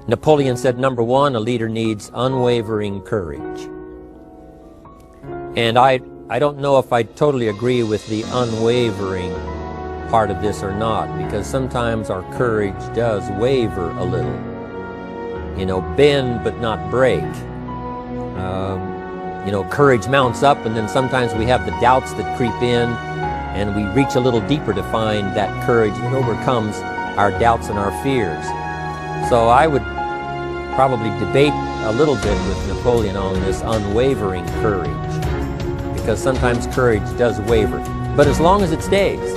Napoleon said, number one, a leader needs unwavering courage. And I don't know if I totally agree with the unwavering part of this or not, because sometimes our courage does waver a little. You know, bend but not break. You know, courage mounts up, and then sometimes we have the doubts that creep in, and we reach a little deeper to find that courage that overcomes our doubts and our fears. So I would probably debate a little bit with Napoleon on this unwavering courage, because sometimes courage does waver. But as long as it stays,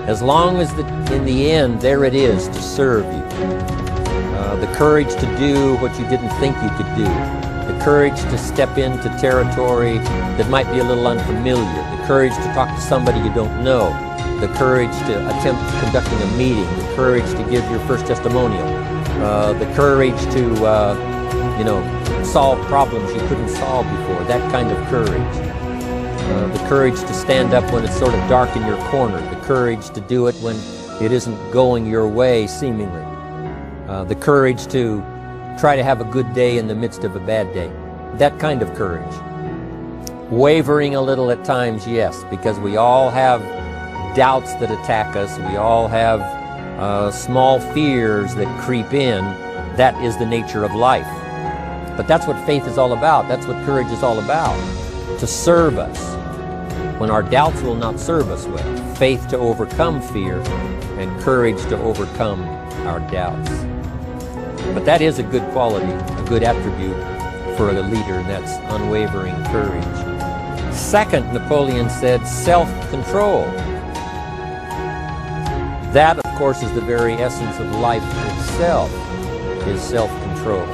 as long as in the end there it is to serve you, the courage to do what you didn't think you could do, the courage to step into territory that might be a little unfamiliar, the courage to talk to somebody you don't know, the courage to attempt conducting a meeting, the courage to give your first testimonial, the courage to, you know, solve problems you couldn't solve before, that kind of courage. The courage to stand up when it's sort of dark in your corner, the courage to do it when it isn't going your way, seemingly. The courage to try to have a good day in the midst of a bad day. That kind of courage. Wavering a little at times, yes, because we all have doubts that attack us. We all have small fears that creep in. That is the nature of life. But that's what faith is all about. That's what courage is all about. To serve us when our doubts will not serve us well. Faith to overcome fear, and courage to overcome our doubts. But that is a good quality, a good attribute for a leader, and that's unwavering courage. Second, Napoleon said, self-control. That, of course, is the very essence of life itself, is self-control.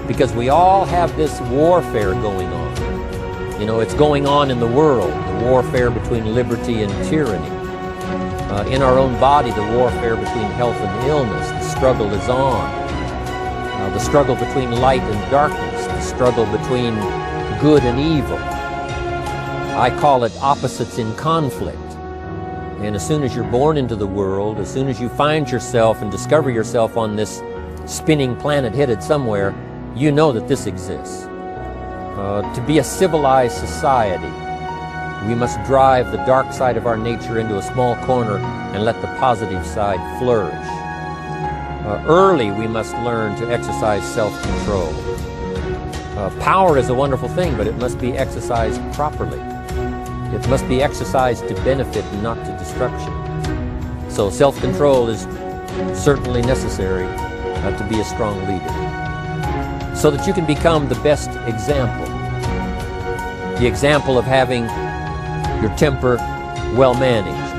Because we all have this warfare going on. You know, it's going on in the world, the warfare between liberty and tyranny. In our own body, the warfare between health and illness, the struggle is on. The struggle between light and darkness, the struggle between good and evil. I call it opposites in conflict. And as soon as you're born into the world, as soon as you find yourself and discover yourself on this spinning planet headed somewhere, you know that this exists. To be a civilized society, we must drive the dark side of our nature into a small corner and let the positive side flourish. Early, we must learn to exercise self-control. Power is a wonderful thing, but it must be exercised properly. It must be exercised to benefit and not to destruction. So self-control is certainly necessary to be a strong leader, so that you can become the best example. The example of having your temper well managed,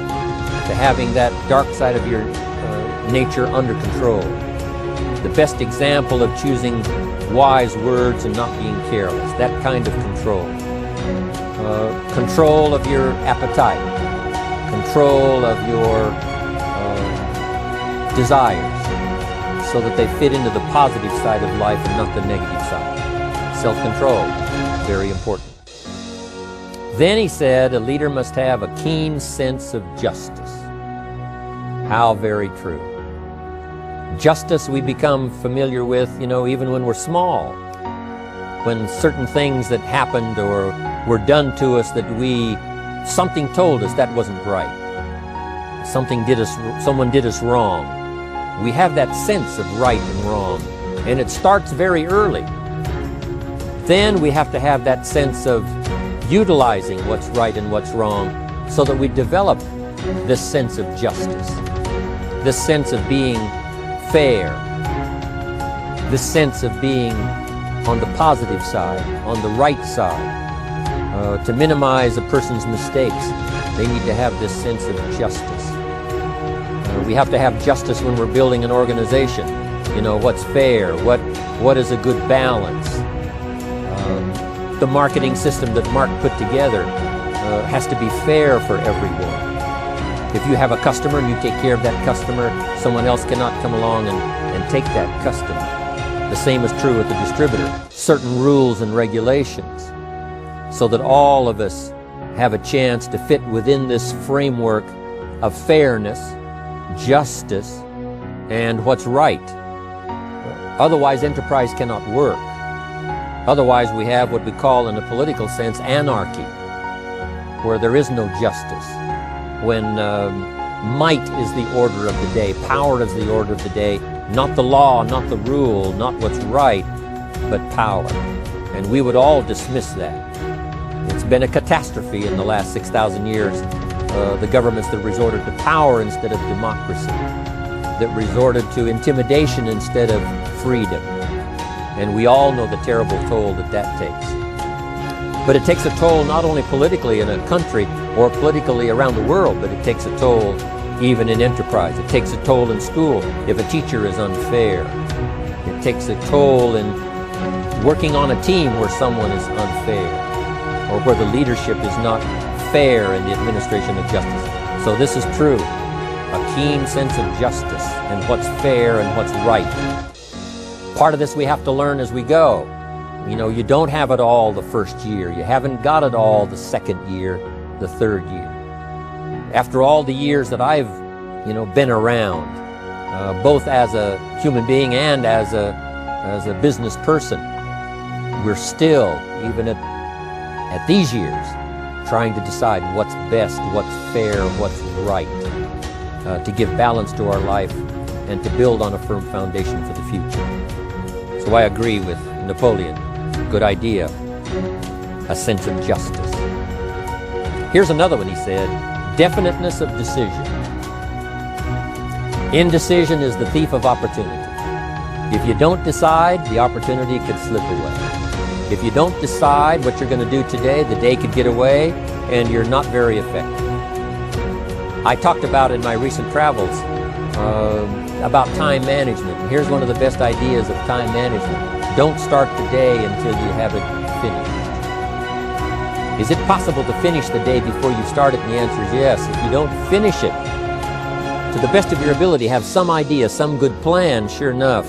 to having that dark side of your nature under control. The best example of choosing wise words and not being careless, that kind of control. Control of your appetite, control of your desires, so that they fit into the positive side of life and not the negative side. Self-control, very important. Then he said, a leader must have a keen sense of justice. How very true. Justice we become familiar with, you know, even when we're small. When certain things that happened or were done to us that something told us that wasn't right. Someone did us wrong. We have that sense of right and wrong, and it starts very early. Then we have to have that sense of utilizing what's right and what's wrong, so that we develop this sense of justice, this sense of being fair, this sense of being on the positive side, on the right side. To minimize a person's mistakes, they need to have this sense of justice. We have to have justice when we're building an organization. You know, what's fair, what is a good balance. The marketing system that Mark put together has to be fair for everyone. If you have a customer and you take care of that customer, someone else cannot come along and take that customer. The same is true with the distributor. Certain rules and regulations, so that all of us have a chance to fit within this framework of fairness, justice, and what's right. Otherwise, enterprise cannot work. Otherwise, we have what we call, in a political sense, anarchy, where there is no justice, when might is the order of the day, power is the order of the day, not the law, not the rule, not what's right, but power. And we would all dismiss that. It's been a catastrophe in the last 6,000 years, the governments that resorted to power instead of democracy, that resorted to intimidation instead of freedom. And we all know the terrible toll that that takes. But it takes a toll not only politically in a country or politically around the world, but it takes a toll even in enterprise. It takes a toll in school if a teacher is unfair. It takes a toll in working on a team where someone is unfair, or where the leadership is not fair in the administration of justice. So this is true. A keen sense of justice and what's fair and what's right. Part of this we have to learn as we go. You know, you don't have it all the first year. You haven't got it all the second year, the third year. After all the years that I've, been around, both as a human being and as a business person, we're still, even at these years, trying to decide what's best, what's fair, what's right, to give balance to our life and to build on a firm foundation for the future. So I agree with Napoleon. Good idea. A sense of justice. Here's another one, he said. Definiteness of decision. Indecision is the thief of opportunity. If you don't decide, the opportunity could slip away. If you don't decide what you're going to do today, the day could get away and you're not very effective. I talked about in my recent travels about time management. And here's one of the best ideas of time management. Don't start the day until you have it finished. Is it possible to finish the day before you start it? And the answer is yes. If you don't finish it to the best of your ability, have some idea, some good plan, sure enough,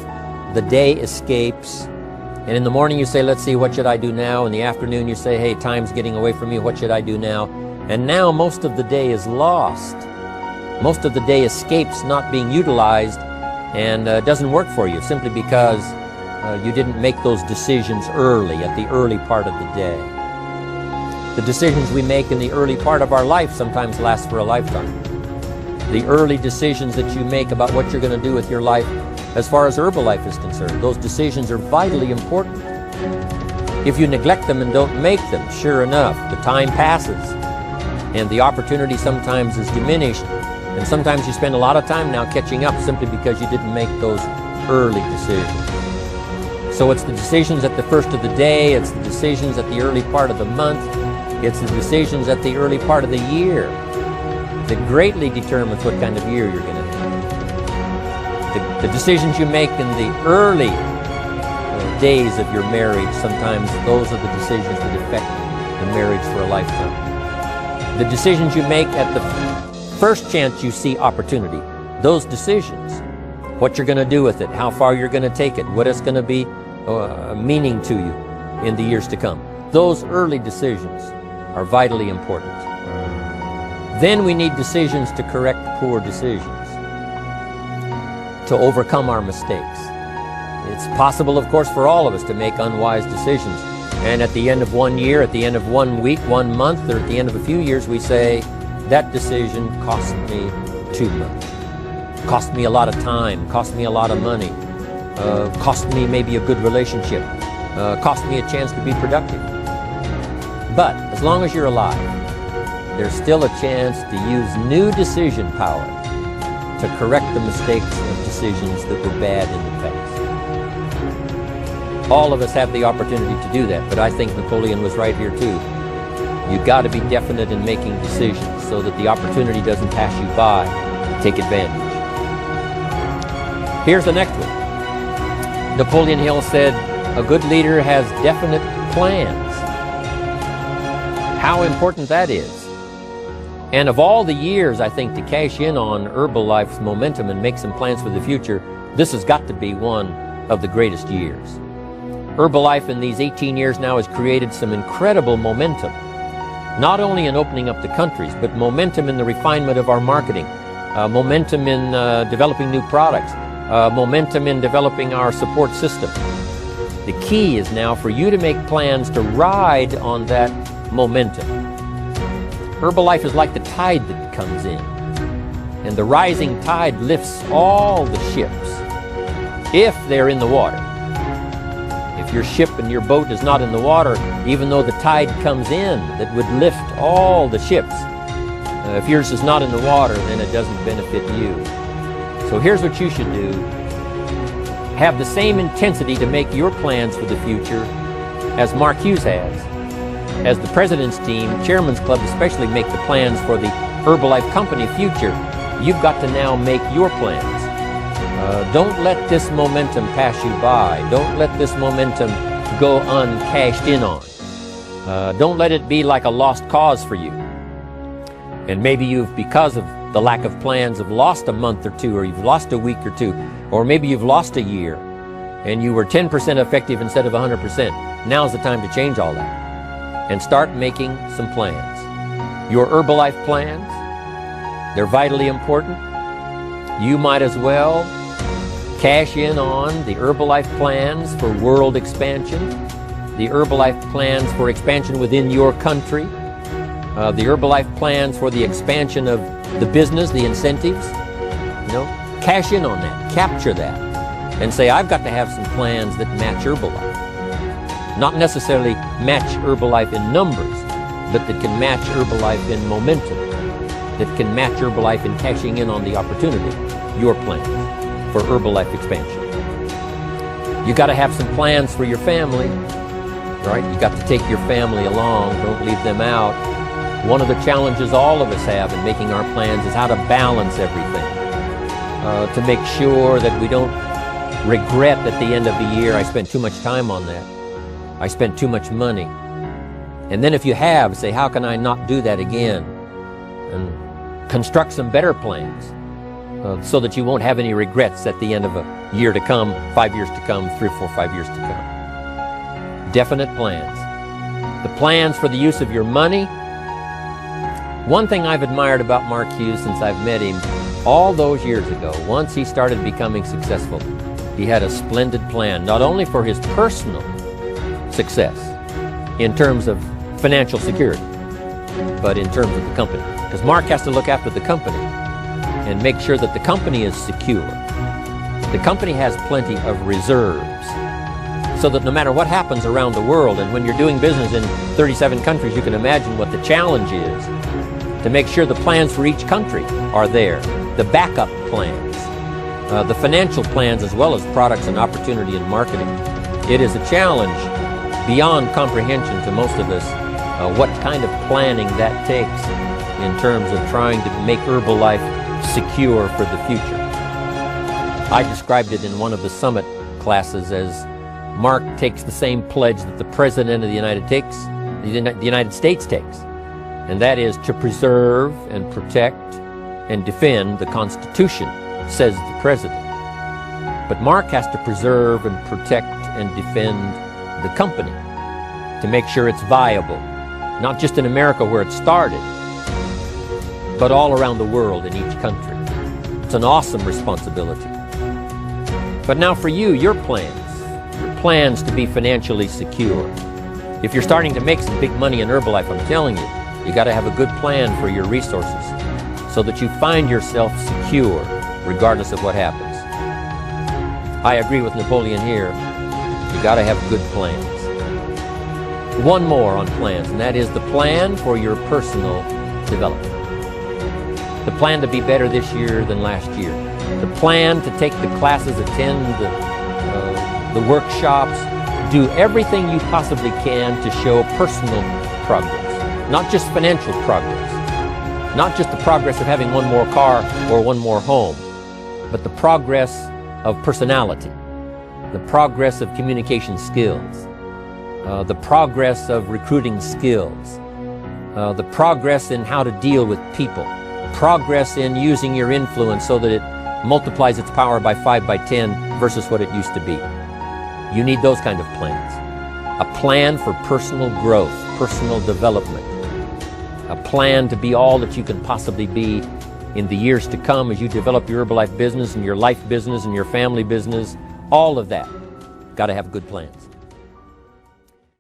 the day escapes. And in the morning you say, let's see, what should I do now? In the afternoon you say, hey, time's getting away from me, what should I do now? And now most of the day is lost. Most of the day escapes not being utilized and doesn't work for you simply because you didn't make those decisions early, at the early part of the day. The decisions we make in the early part of our life sometimes last for a lifetime. The early decisions that you make about what you're going to do with your life as far as Herbalife is concerned, those decisions are vitally important. If you neglect them and don't make them, sure enough, the time passes and the opportunity sometimes is diminished, and sometimes you spend a lot of time now catching up simply because you didn't make those early decisions. So it's the decisions at the first of the day, it's the decisions at the early part of the month, it's the decisions at the early part of the year that greatly determines what kind of year you're going to have. The decisions you make in the early days of your marriage, sometimes those are the decisions that affect the marriage for a lifetime. The decisions you make at the first chance you see opportunity, those decisions, what you're going to do with it, how far you're going to take it, what it's going to be meaning to you in the years to come. Those early decisions are vitally important. Then we need decisions to correct poor decisions, to overcome our mistakes. It's possible, of course, for all of us to make unwise decisions. And at the end of 1 year, at the end of 1 week, 1 month, or at the end of a few years, we say, that decision cost me too much. Cost me a lot of time, cost me a lot of money, cost me maybe a good relationship, cost me a chance to be productive. But as long as you're alive, there's still a chance to use new decision power to correct the mistakes of decisions that were bad in the past. All of us have the opportunity to do that, but I think Napoleon was right here too. You've got to be definite in making decisions so that the opportunity doesn't pass you by. Take advantage. Here's the next one. Napoleon Hill said, a good leader has definite plans. How important that is. And of all the years, I think, to cash in on Herbalife's momentum and make some plans for the future, this has got to be one of the greatest years. Herbalife in these 18 years now has created some incredible momentum, not only in opening up the countries, but momentum in the refinement of our marketing, momentum in developing new products, momentum in developing our support system. The key is now for you to make plans to ride on that momentum. Herbalife is like the tide that comes in, and the rising tide lifts all the ships if they're in the water. If your ship and your boat is not in the water, even though the tide comes in that would lift all the ships, if yours is not in the water, then it doesn't benefit you. So here's what you should do. Have the same intensity to make your plans for the future as Mark Hughes has. As the President's team, Chairman's Club especially, make the plans for the Herbalife Company future, you've got to now make your plans. Don't let this momentum pass you by. Don't let this momentum go uncashed in on. Don't let it be like a lost cause for you. And maybe you've, because of the lack of plans, have lost a month or two, or you've lost a week or two, or maybe you've lost a year, and you were 10% effective instead of 100%. Now's the time to change all that and start making some plans. Your Herbalife plans, they're vitally important. You might as well cash in on the Herbalife plans for world expansion, the Herbalife plans for expansion within your country, the Herbalife plans for the expansion of the business, the incentives. Cash in on that, capture that, and say, I've got to have some plans that match Herbalife. Not necessarily match Herbalife in numbers, but that can match Herbalife in momentum, that can match Herbalife in cashing in on the opportunity, your plan for Herbalife expansion. You got to have some plans for your family, right? You got to take your family along, don't leave them out. One of the challenges all of us have in making our plans is how to balance everything, to make sure that we don't regret at the end of the year, I spent too much time on that, I spent too much money. And then if you have, say, how can I not do that again? And construct some better plans so that you won't have any regrets at the end of a year to come, 5 years to come, 3, 4, 5 years to come. Definite plans. The plans for the use of your money. One thing I've admired about Mark Hughes since I've met him all those years ago, once he started becoming successful, he had a splendid plan, not only for his personal success in terms of financial security, but in terms of the company. Because Mark has to look after the company and make sure that the company is secure. The company has plenty of reserves, so that no matter what happens around the world, and when you're doing business in 37 countries, you can imagine what the challenge is to make sure the plans for each country are there, the backup plans, the financial plans, as well as products and opportunity and marketing. It is a challenge beyond comprehension to most of us what kind of planning that takes in terms of trying to make Herbalife secure for the future. I described it in one of the summit classes as Mark takes the same pledge that the President of the United States takes, and that is to preserve and protect and defend the Constitution, says the President. But Mark has to preserve and protect and defend the company to make sure it's viable, not just in America where it started, but all around the world in each country. It's an awesome responsibility. But now for you, your plans to be financially secure. If you're starting to make some big money in Herbalife, I'm telling you, you got to have a good plan for your resources so that you find yourself secure regardless of what happens. I agree with Napoleon here. You got to have good plans. One more on plans, and that is the plan for your personal development. The plan to be better this year than last year. The plan to take the classes, attend the workshops, do everything you possibly can to show personal progress, not just financial progress, not just the progress of having one more car or one more home, but the progress of personality, the progress of communication skills, the progress of recruiting skills, the progress in how to deal with people, progress in using your influence so that it multiplies its power by 5 by 10 versus what it used to be. You need those kind of plans. A plan for personal growth, personal development. A plan to be all that you can possibly be in the years to come as you develop your Herbalife business and your life business and your family business, all of that. Got to have good plans.